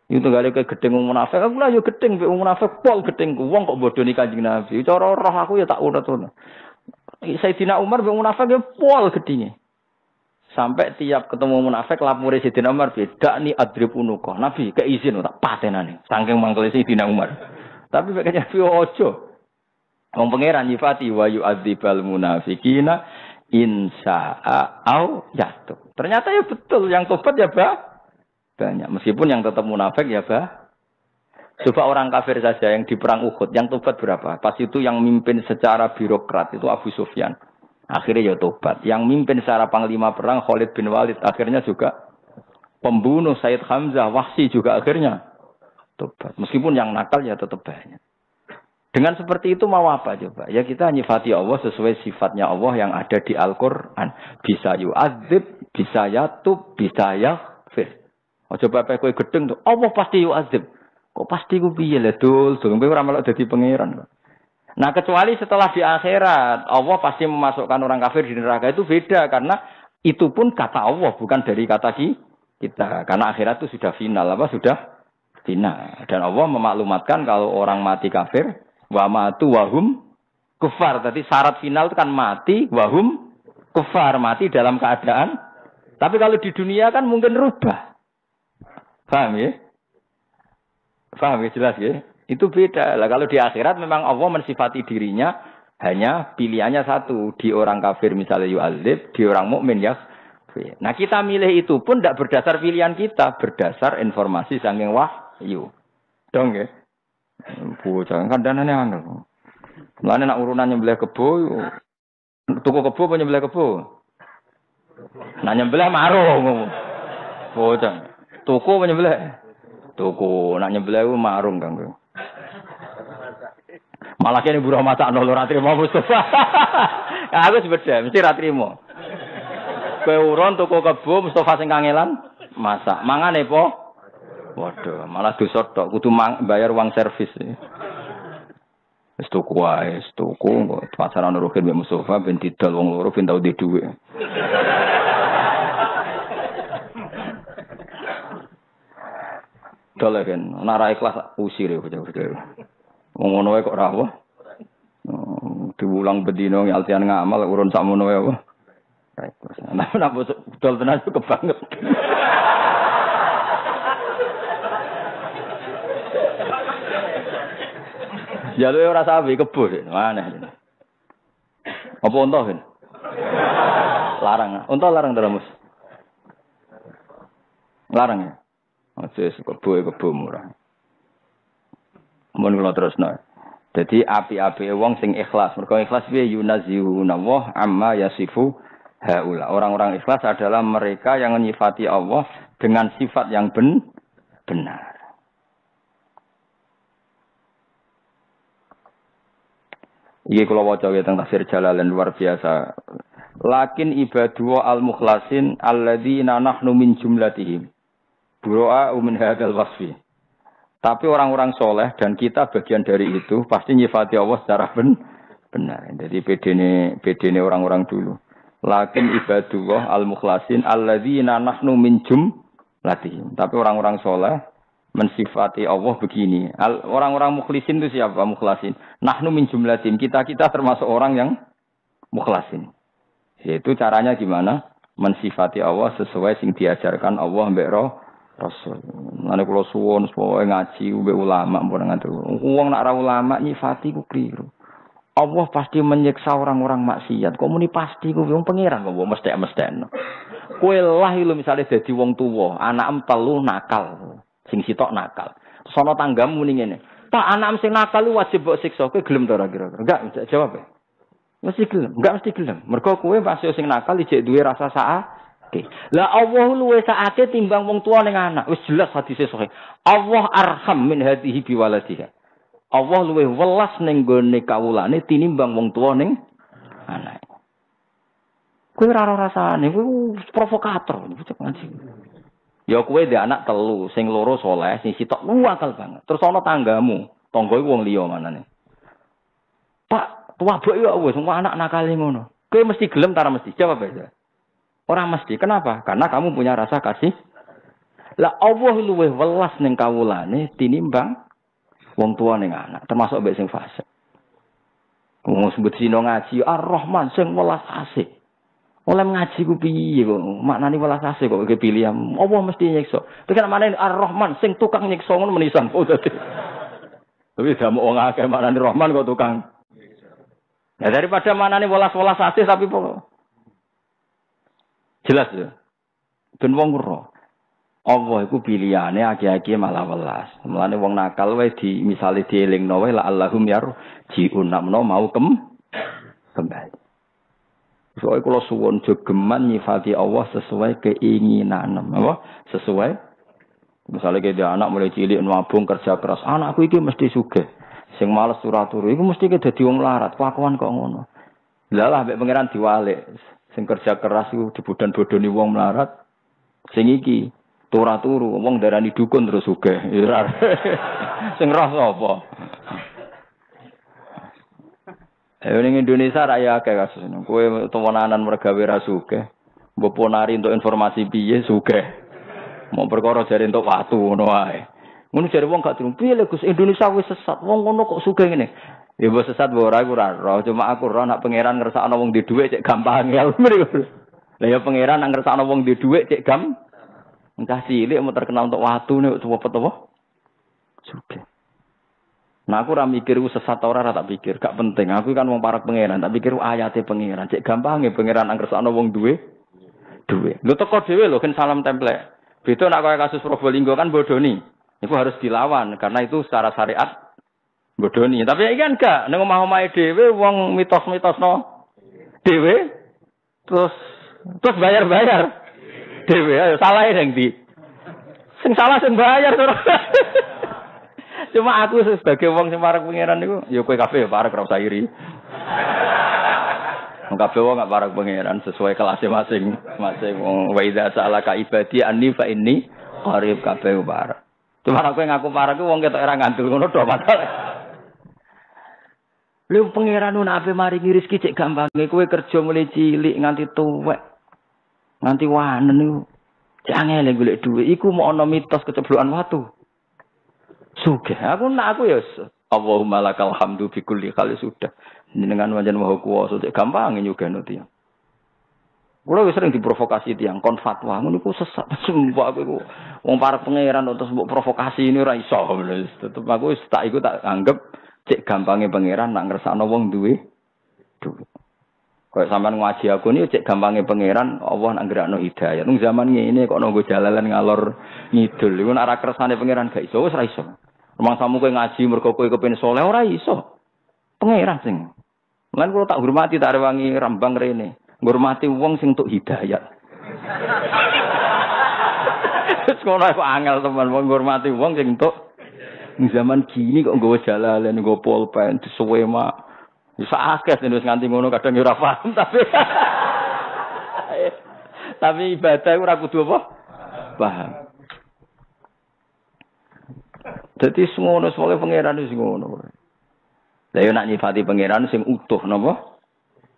Itu gale ke gedeng wong munafik, aku lah yo gedeng wong munafik pol gedengku. Wong kok bodoni Kanjeng Nabi. Cara roh aku ya tak urut-urut. Sayyidina Umar wong munafik yo pol gedinge. Sampai tiap ketemu munafik lapure Sayyidina Umar beda nih adribunuka. Nabi keizin tak patenane. Saking mangkele Sayyidina Umar. Tapi kayaknya Nabi ojo. Wong pangeran nyifati wa yu'adzibal munafiqina insya'a au yatub. Ternyata ya betul yang tobat ya banyak. Meskipun yang tetap munafik ya coba orang kafir saja yang di perang Uhud yang tobat berapa? Pas itu yang mimpin secara birokrat itu Abu Sufyan. Akhirnya ya tobat. Yang mimpin secara panglima perang Khalid bin Walid akhirnya juga pembunuh Sayyid Hamzah Wahsy juga akhirnya tobat. Meskipun yang nakal ya tetap banyak. Dengan seperti itu mau apa coba? Ya kita nyifati Allah sesuai sifatnya Allah yang ada di Al-Quran. Bisa yu'adzib, bisa yatub, bisa yaghfir. Oh, coba apa kowe gedeng tuh? Allah pasti yu'adzib. Kok pasti ku piye lah dul? Kowe ora melok dadi pangeran. Nah, kecuali setelah di akhirat, Allah pasti memasukkan orang kafir di neraka itu beda karena itu pun kata Allah bukan dari kata kita. Karena akhirat itu sudah final sudah final. Dan Allah memaklumatkan kalau orang mati kafir wa matu wahum kufar. Tadi syarat final itu kan mati wahum kufar, mati dalam keadaan. Tapi kalau di dunia kan mungkin rubah. Paham ya? Paham ya jelas ya? Itu beda. Lah kalau di akhirat memang Allah mensifati dirinya hanya pilihannya satu, di orang kafir misalnya yu'adzib, di orang mukmin ya. Nah, kita milih itu pun tidak berdasar pilihan kita, berdasar informasi saking wahyu. Dong ya? Bocah kandhanane angel. Mulane nak urunan nyembelih kebo, tuku kebo apa nyembelih kebo? Nak nyembelih marung. Bocah. Tuku apa nyembelih? Tuku, nak nyembelih ku marung, Kang. Malah kene buruh masakno ora trimo Mustofa. Aku sebeda, mesti ra trimo. Kowe urun tuku kebo Mustofa sing kangelan masak. Mangane po? Waduh, malah dosa tok, kudu bayar uang servis. Wis tuku wae, tuku pasaran Ruhin mbek Mustofa ben didol wong loro ben tau di dhuwit. Dol kan, nek ora ikhlas usir bocah-bocah. Wong ngono wae kok ora apa. Diulang bedino altian ngamal urun sakmono wae apa. Nah, dol tenan kebanget. Jalur ora sapi kebo mana? Apa unta kan? Larang. Unta larang terus. Larang ya. Oke, kebo murah. Mun kula terusno. Jadi api-api wong sing ikhlas. Mergo ikhlas piye yunazihuna wa amma yasifu haula. Orang-orang ikhlas adalah mereka yang menyifati Allah dengan sifat yang benar. Iki kula waca teng tafsir Jalalain luar biasa. Lakin ibadu al-mukhlasin alladzina nahnu min jumlatihim. Buro'a min hadzal wasfi. Tapi orang-orang soleh dan kita bagian dari itu pasti nyifati Allah secara benar. Jadi bedene orang-orang dulu. Lakin ibadullah al-mukhlasin alladzina nahnu min jumlatihim. Tapi orang-orang soleh mensifati Allah begini. Orang-orang mukhlisin itu siapa? Mukhlasin. Nahnu min jumlatin. Kita termasuk orang yang mukhlasin. Yaitu caranya gimana? Mensifati Allah sesuai sing diajarkan Allah mbek Rasul. Nek kula suwun supaya ngaji mbek ulama mpun ngatur. Wong nak ra ulama nyifati ku kliru. Allah pasti menyiksa orang-orang maksiat. Kok muni pasti ku wong pangeran kok mesti-mestekno. Kowe lah lho misale dadi wong tuwa, anak telu nakal. Sing sitok nakal. Sono tanggamu muni ngene. Pak anak sing nakal wajib mbok siksa. Kowe gelem ta ora kira-kira? Enggak jawab. Mesti gelem. Enggak mesti gelem. Mergo kowe pas sing nakal ijek duwe rasa saake. Lah Allah luwe saake timbang wong tuwa ning anak. Wis jelas hadise sahih. Allah arham min hadhihi biwaladiha. Allah luwe welas ning gone kawulane tinimbang wong tuwa ning anak. Kowe ora rasane, kowe provokator. Ya kowe ndek anak telu, sing loro saleh, sing sitok akal banget. Terus ana tanggamu, tangga iku wong liya manane. Pak, tuwabuk ya wis semua anak nakale ngono. Kowe mesti gelem ta mesti? Jawab aja. Ora mesti. Kenapa? Karena kamu punya rasa kasih. Lah Allah luwih welas ning kawulane tinimbang wong tua ning anak, termasuk mbek sing fasik. Wong sebut sino ngaji Ar-Rahman sing welas asih. Oleh ngaji ku piye kok maknane welas asih kok kepilih Allah mesti nyiksa. Tekan maknane Ar-Rahman sing tukang nyiksa ngono menisan. Oh dadi. Tapi jamu wong akeh maknane Rahman kok tukang. Ya daripada maknane welas-welas asih tapi jelas ya. Ben wong ora. Allah iku pilihane agi-agi malah welas. Mulane wong nakal wae di misale dielingno wae la Allahum yarji'un namno mau kembali. Soale kula suwun jogeman nyifati Allah sesuai keinginan, apa? Sesuai misale ke dia anak mulai cilik nabung kerja keras, anakku iki mesti sugih. Sing males turu iku mesti ke dadi wong larat, kelakuan kok ngono. Lah lah mbek pangeran diwalik. Sing kerja keras iku dibodan-bodoni wong melarat. Sing iki turu wong darani dukun terus sugih. Sing roh sapa? Ning Indonesia raya akeh kasus ngono. Kowe temenanan mergawe ra sugih. Mbok ponari untuk informasi piye sugih. Mau perkara jare entuk watu ngono wae. Ngono jare wong gak dirung piye lho Gus Indonesia wis sesat. Wong ngono kok sugih ngene. Ya mbok sesat mbok ora aku ora roh, cuma aku roh nek pangeran ngersakno wong di dhuwit cek gampang ya. Lah ya pangeran nek ngersakno wong di dhuwit cek gampang. Entah cilik mau terkenal untuk watu nih, cepet apa? Sudah. Nah aku ora mikir ku sesat ora tak pikir, gak penting. Aku kan wong parak pangeran, tak pikir ayate pangeran. Cek gampang ya pangeran anggersakno wong duwe. Lho teko dhewe lho kan salam template. Beda nek kaya kasus Probolinggo kan bodoni. Itu harus dilawan karena itu secara syariat bodoni. Tapi iki kan gak ning omah-omahe dhewe wong mitos-mitosno dhewe terus bayar-bayar. Dewe ayo salah yang di. Sing salah sing bayar to. Cuma aku sebagai wong sing parek pangeran niku ya kowe kabeh ya parek ora usah iri. Wong kabeh wong gak parek pangeran sesuai kelasnya masing-masing wong wa idza sa'alaka ibadi anni fa inni qarib kabeh parek. Cuma aku ngaku parek ku wong ketok ora ngandel ngono tok masalah. Lha pangeran nu ape maringi rezeki cek gampange kowe kerja mulai cilik nganti tuwek. Nganti wanen niku jangan golek dhuwit iku mau ana mitos keceblokan watu. Sugih. Aku ya Allahumma lakal hamdu bi kulli kali sudah. Jenengan pancen maha kuwasa cek gampang nyugeno tiyang. Kulo wis sering diprovokasi tiyang kon fatwa ngono iku sesat sumpah aku iku wong parek pangeran terus mbok provokasi ini ora iso. Tetep aku wis tak iku tak anggap cek gampange pangeran nak ngersakno wong duwe dhuwit. Kayak sampean ngaji aku ini cek gampangnya pangeran Allah nak gerakno hidayah. Nung zaman ngene kok nunggu jalalan ngalor ngidul. Iku nek ora kersane pangeran gak iso wis ora iso. Rumangsamu kowe ngaji mergo kowe kepengin saleh ora iso. Pangeran sing. Lan kula tak hormati tak rewangi rambang rene. Ngurmati wong sing entuk hidayah. Wis ngono kok angel teman wong ngurmati wong sing entuk. Ning zaman gini kok nggawa jalalan nggo pulpen disuwe mak. Bisa akeh wis nganti ngono kadang ora paham tapi ibadah ora kudu apa? Paham. Dadi ngono soalé pangeran wis ngono. Lah yo nak nyifati pangeran sing utuh napa?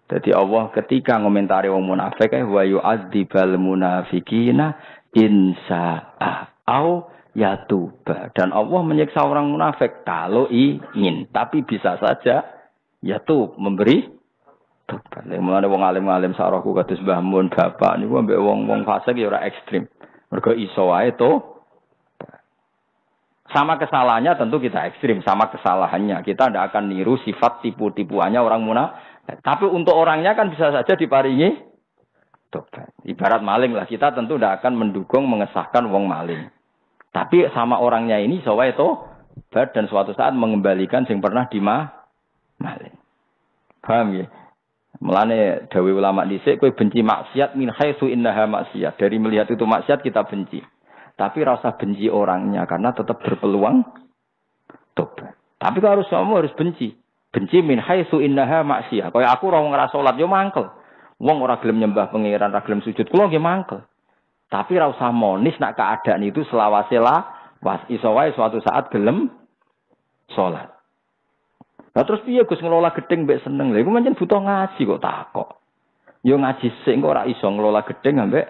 Dadi Allah ketika ngomentari wong munafik wa yu'adzibal munafiqina insya'a au yatuba dan Allah menyiksa orang munafik kalau ingin tapi bisa saja ya tuh memberi tobat. Mulane wong alim-alim sarahku kados Mbah Mun bapak niku ambek wong-wong fasik ya ora ekstrem. Mergo iso wae to. Sama kesalahannya tentu kita ekstrim, sama kesalahannya. Kita tidak akan niru sifat tipu-tipuannya orang munafik. Tapi untuk orangnya kan bisa saja diparingi tobat. Ibarat maling lah, kita tentu tidak akan mendukung mengesahkan wong maling. Tapi sama orangnya ini iso wae to dan suatu saat mengembalikan sing pernah maling. Paham ya? Mulane dawuh ulama dhisik kowe benci maksiat min haitsu innaha maksiat. Dari melihat itu maksiat kita benci. Tapi rasa benci orangnya karena tetap berpeluang tobat. Tapi kalau kamu harus benci. Benci min haitsu innaha maksiat. Kaya aku ora ora salat yo mangkel. Wong ora gelem nyembah pangeran, ora gelem sujud, kula nggih mangkel. Tapi ora usah monis nek keadaan itu selawase lah, was iso wae suatu saat gelem salat. Lah terus piye Gus ngelola gedeng mbek seneng. Lha iku pancen butuh ngaji kok takok. Yo ngaji sik kok ora iso ngelola gedeng ambek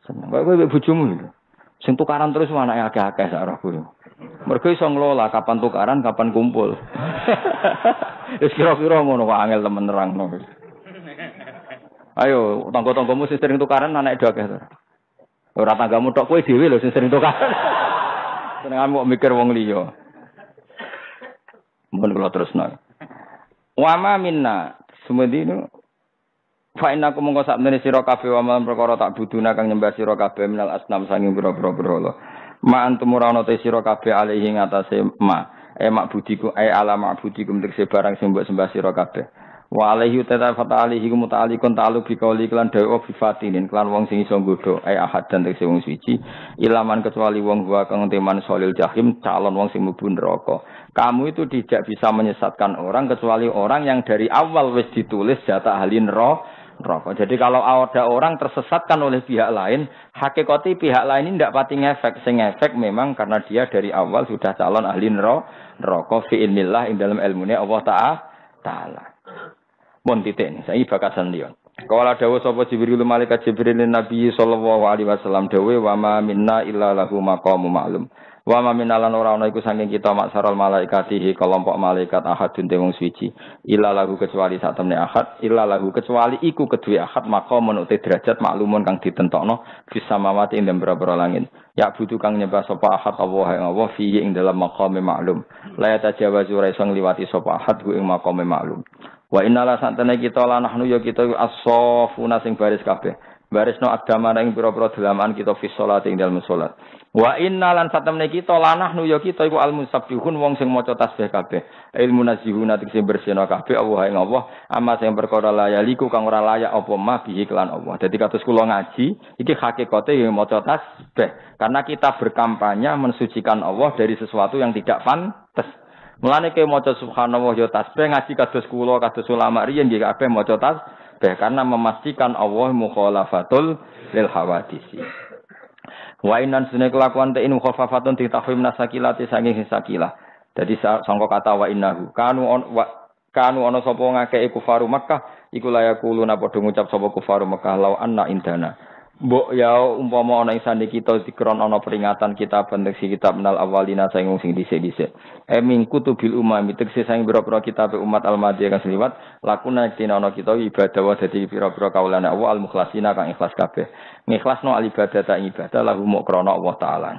seneng. Kok kowe mbek bojomu. Sing tukaran terus anake akeh-akeh sak rohku. Mergo iso ngelola kapan tukaran, kapan kumpul. Wis kira-kira ngono kok angel temen nerangno. Ayo, tangga-tanggamu sing sering tukaran anake do akeh to. Ora tanggamu tok kowe dhewe lho sing sering tukaran. Senenganmu kok mikir wong liya. Mun kula terusno. Wa ma minna sumedine fa innakum mongko sakmene sira kabeh wa man perkara tak buduna kang nyembah sira kabeh minal asnam sanging pira-pira berhala. Ma antum ora ana te sira kabeh alihi ngatasé mak budiku ala mak budikum tekse barang sing mbok sembah sira kabeh. Wa alaihi tatafata alaihi muta'alliqun ta'alluq bi qauli lan dawa bi fatinin lan wong sing iso nggodho ahad dan tekse wong suci ilaman kecuali wong wa kang teman solil jahim calon wong sing mlebu neraka. Kamu itu tidak bisa menyesatkan orang kecuali orang yang dari awal wis ditulis jatah ahli neraka. Jadi kalau ada orang tersesatkan oleh pihak lain, hakikati pihak lain ini tidak pati ngefek. Sing ngefek memang karena dia dari awal sudah calon ahli neraka fi ilmillah ing dalam ilmune Allah Ta'ala. Mun titik ini, saya bakasan liya. Kala dawuh sapa Jibril malaikat Jibril Nabi sallallahu alaihi wasallam dawuh wa ma minna illa lahu maqamun ma'lum. Wa ma minna lan ora ana iku saking kita maksarul malaikatihi kelompok malaikat ahadun te wong suci. Illa lahu kecuali sak temne ahad, illa lahu kecuali iku kedue ahad maqamun uti derajat maklumun kang ditentokno fis samawati ing dalem boro langit. Ya butuh kang nyembah sapa ahad Allah ing Allah fi ing dalam maqam maklum. La tajawazu ra iso ngliwati sapa ahad ku ing maqam maklum. Wa innala santene kita lan nahnu ya kita as-safuna sing baris kabeh. Barisno agama ing pira-pira dalaman kita fi salat ing dalem salat. Wa innalan satemene kita lan nahnu ya kita iku al-musabbihun wong sing maca tasbih kabeh. Ilmu nazihuna sing bersihna kabeh Allah ing Allah ama sing perkara layaliku kang ora layak apa mah bihi kelan Allah. Dadi kados kula ngaji iki hakikate ya maca tasbih karena kita berkampanye mensucikan Allah dari sesuatu yang tidak pantes. Mulane ke maca subhanallah ya tasbih ngaji kados kula kados ulama riyen nggih kabeh maca tasbih karena memastikan Allah mukhalafatul lil hawadisi. Wa innan sunne kelakuan te inu khafafatun ditafhim nasakilati saking sakilah. Dadi sangka kata wa innahu kanu ana sapa ngakeh kufaru Makkah iku layakuluna padha ngucap sapa kufaru Makkah law anna indana. Mbok ya umpama ana ing sande kita dikron ana peringatan kita benteksi kitab menal awalina sing sing dhisik-dhisik. Min kutubil umam tekse sing pira-pira kitab umat al-madiyah kang liwat lakuna tina ana kita ibadah wa dadi pira-pira kaulane Allah al-mukhlasina kang ikhlas kabeh. Ngikhlasno al-ibadah ta ibadah lahu muk krana Allah taala.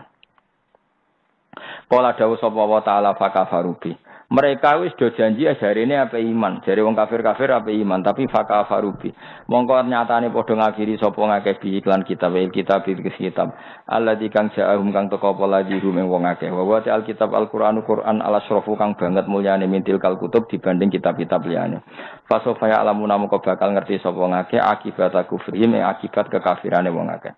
Kala dawuh sapa wa taala fakafarubi. Mereka wis do janji ajarene ape iman. Jare wong kafir-kafir ape iman, tapi fakafarubi. Mongko nyatane padha ngakiri sapa ngakeh bi iklan kitab kitab. Alladzi kang ja'ahum kang teka apa lagi rum wong akeh. Wa al-kitab al-Qur'anu Qur'an al-asrafu kang banget mulyane mintil kal kutub dibanding kitab-kitab liyane. Fasofa ya alamuna mongko bakal ngerti sapa ngakeh akibat kufrihim akibat kekafirane wong akeh.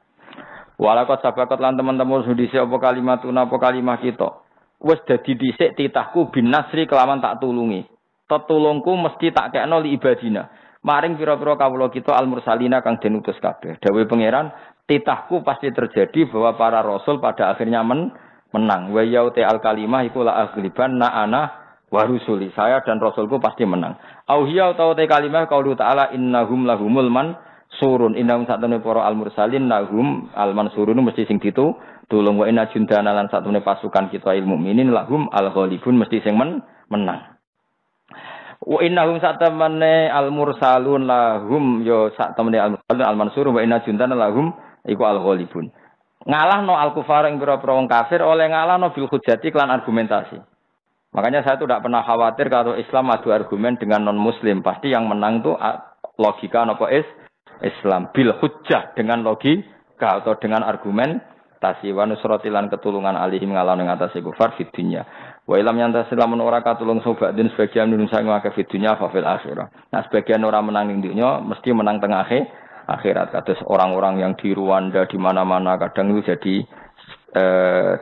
Walakot sabakat lan teman-teman sudise apa kalimatuna apa kalimah kita. Wes dadi dhisik titahku bin nasri kelawan tak tulungi. Tetulungku mesti tak kekno li ibadina. Maring pira-pira kawula kita al-mursalina kang den utus kabeh. Dawuh pangeran, titahku pasti terjadi bahwa para rasul pada akhirnya menang. Wa yauti al-kalimah iku la aghliban na ana wa rusuli. Saya dan rasulku pasti menang. Au hiya utawa te kalimah qaulu ta'ala innahum lahumul surun innahum satune para al-mursalin lahum al-mansurun mesti sing tulung wa inna jundana lan satune pasukan kita ilmu mukminin lahum al-ghalibun mesti sing menang. Wa innahum satamane al-mursalun lahum yo satamane al-mursalun al-mansurun wa inna jundana lahum iku al-ghalibun. Ngalahno al-kufar ing pira-pira wong kafir oleh ngalahno bil hujjati lan argumentasi. Makanya saya tuh tidak pernah khawatir kalau Islam adu argumen dengan non-muslim. Pasti yang menang tuh logika napa Islam bil hujjah dengan logika atau dengan argumentasi wa nusratilan ketulungan alihim ngalahno ing atase kufar fid dunya wa ilam yantas lamun ora katulung sobatin sebagian nunsa ngake fid dunya fa fil akhirah. Nah sebagian ora menang ning dunya mesti menang teng akhirat kados orang-orang yang di Rwanda di mana-mana kadang itu jadi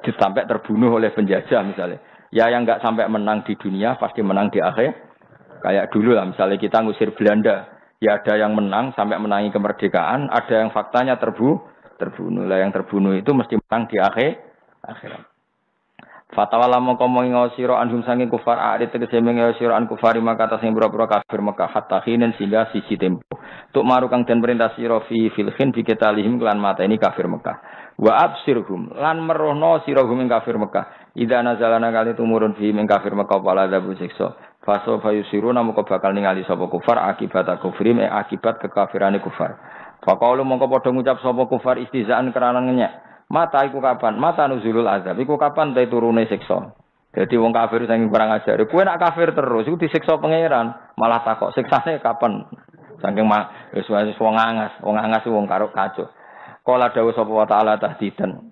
sampai terbunuh oleh penjajah misalnya. Ya yang enggak sampai menang di dunia pasti menang di akhir. Kayak dulu lah misalnya kita ngusir Belanda. Ya ada yang menang sampai menangi kemerdekaan, ada yang faktanya terbunuh. Lah yang terbunuh itu mesti menang di akhirat. Fatawala mongko mengo sira anhum sange kufar arit tegese mengo sira an kufari maka atas sing pura-pura kafir Mekah hatta khinen sehingga siji tempo. Tuk maru kang den perintah sira fi filkhin bi ketalihim lan mateni kafir Mekah. Wa absirhum lan merohno sira hum ing kafir Mekah. Ida nazalana kali tumurun fi ing kafir Mekah wala dabu siksa. Faso fayusiruna mongko bakal ningali sapa kufar akibat kufrim akibat kekafirane kufar. Faqalu mongko padha ngucap sapa kufar istizaan kerana ngenyek. Mata iku kapan? Mata nuzulul azab. Iku kapan ta turune siksa. Jadi wong kafir sing kurang ajar. Kowe nak kafir terus iku disiksa pangeran, malah takok siksane kapan? Saking wis wong angas wong karo kacau. Kala dawuh sapa wa taala tahdidan.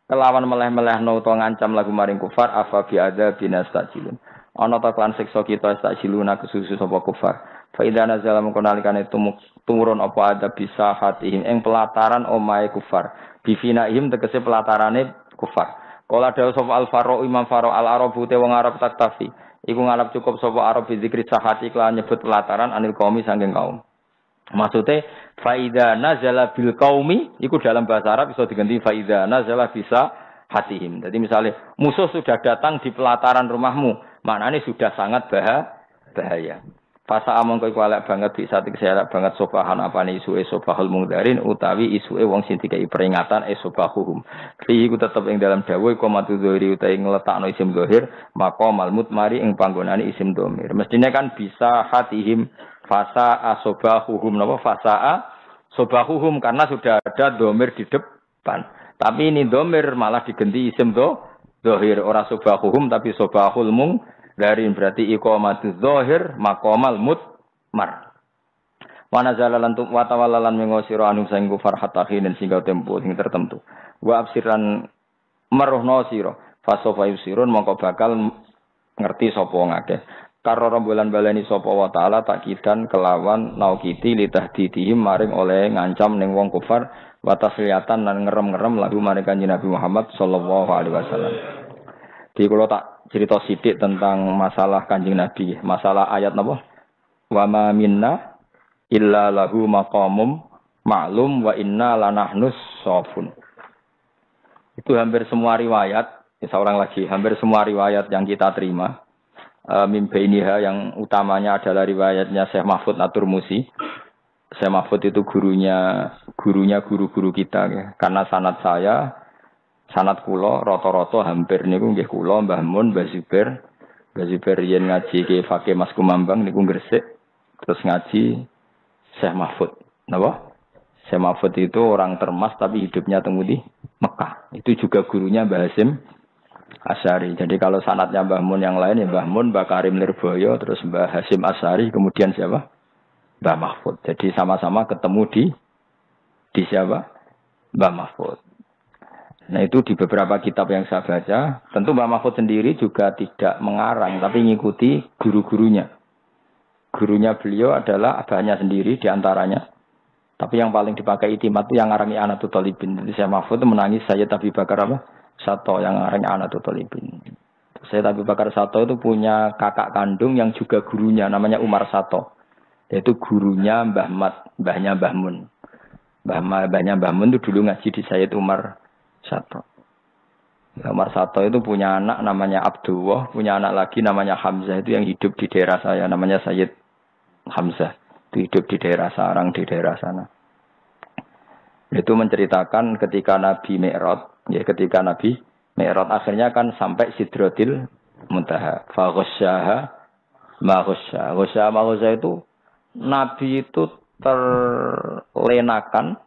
Kelawan meleh-melehno utawa ngancam lagu maring kufar afa bi adza binastajilun. Ana ta kan siksa kita stajiluna kesusu sapa kufar. Fa idza nazala mengko nalikane tumurun apa ada bisa hatihim ing pelataran omahe kufar. Bifinaihim tegese pelatarane kufar. Kala dawuh sapa al-Faro Imam Faro al-Arabu te wong Arab taktafi. Iku ngalap cukup sapa Arab zikri sahati kelan nyebut pelataran anil qaumi saking kaum. Maksude faida nazala bil qaumi iku dalam bahasa Arab bisa diganti faida nazala bisa hatihim. Jadi misalnya musuh sudah datang di pelataran rumahmu, maknanya sudah sangat bahaya. Fasa among kowe elek banget bisa elek banget sobahan apane isuke sobahul mungdarin utawi isuke wong sing dikai peringatan sobahuhum. Fi iku tetep ing dalam dawuh komatu dzahiri utawi ngletakno isim dzahir maqamal mutmari ing panggonane isim dhamir. Mestine kan bisa hatihim fasa asobahuhum napa fasa sobahuhum karena sudah ada dhamir di depan. Tapi ini dhamir malah diganti isim dzahir ora sobahuhum tapi sobahul mung dari berarti iqamatuz zahir maqamal mutmar. Wa nazala lan wa tawallalan mengosira anu sing kufar hatta khinin sing tempo sing tertentu. Wa absiran merohno sira fasofa yusirun mongko bakal ngerti sapa ngakeh. Karo rembulan baleni sapa wa taala takidan kelawan naukiti litahdidihim maring oleh ngancam ning wong kufar wa tasliyatan lan ngerem-ngerem lagu maring Kanjeng Nabi Muhammad sallallahu alaihi wasallam. Di kula tak cerita sidik tentang masalah Kanjeng Nabi, masalah ayat napa? Wa ma minna illa lahu maqamum ma'lum wa inna lanahnus shafun. Itu hampir semua riwayat, seorang lagi, hampir semua riwayat yang kita terima. Mimbainiha yang utamanya adalah riwayatnya Syekh Mahfud At-Turmusi. Syekh Mahfud itu gurunya guru-guru kita ya. Karena sanad kula rata-rata hampir niku nggih kula Mbah Mun, Mbah Zubair yen ngaji ke Fakih Mas Kumambang niku Gresik terus ngaji Syekh Mahfud. Napa? Syekh Mahfud itu orang Termas tapi hidupnya temu di Mekah. Itu juga gurunya Mbah Hasim Asy'ari. Jadi kalau sanadnya Mbah Mun yang lain ya Mbah Mun, Mbah Karim Lirboyo, terus Mbah Hasim Asy'ari, kemudian siapa? Mbah Mahfud. Jadi sama-sama ketemu di siapa? Mbah Mahfud. Nah itu di beberapa kitab yang saya baca, tentu Mbah Mahfud sendiri juga tidak mengarang, tapi mengikuti guru-gurunya. Gurunya beliau adalah abahnya sendiri diantaranya. Tapi yang paling dipakai itimat itu yang ngarangi Anatul Talibin. Jadi Syekh Mahfud itu menangis Sayyid Abi Bakar Sato yang ngarangi Anatul Talibin. Sayyid Abi Bakar Sato itu punya kakak kandung yang juga gurunya, namanya Umar Sato. Yaitu gurunya mbahnya Mbah Mun. Mbahnya Mbah Mun itu dulu ngaji di Sayyid Umar Sato. Umar Sato itu punya anak namanya Abdullah, punya anak lagi namanya Hamzah itu yang hidup di daerah saya, namanya Sayyid Hamzah. Itu hidup di daerah Sarang, di daerah sana. Itu menceritakan ketika Nabi Mi'raj, ya ketika Nabi Mi'raj akhirnya kan sampai Sidratil Muntaha. Fa ghasyaha ma ghasya. Ghasya ma ghasya itu Nabi itu terlenakan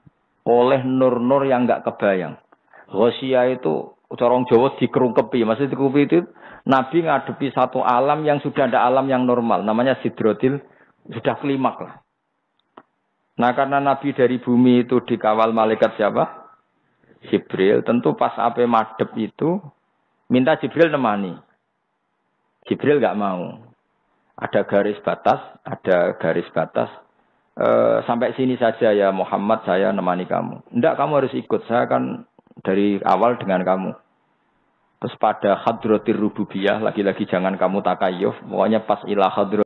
oleh nur-nur yang enggak kebayang. Ghasya itu corong Jawa dikerungkepi. Maksudnya dikerungkepi itu Nabi ngadepi satu alam yang sudah ada alam yang normal. Namanya Sidratil, sudah klimak lah. Nah karena Nabi dari bumi itu dikawal malaikat siapa? Jibril. Tentu pas ape madep itu minta Jibril nemani. Jibril enggak mau. Ada garis batas. Sampai sini saja ya Muhammad, saya nemani kamu. Enggak, kamu harus ikut. Saya kan dari awal dengan kamu. Terus pada hadratir rububiyah, lagi-lagi jangan kamu takayuf. Pokoknya pas ilah hadratir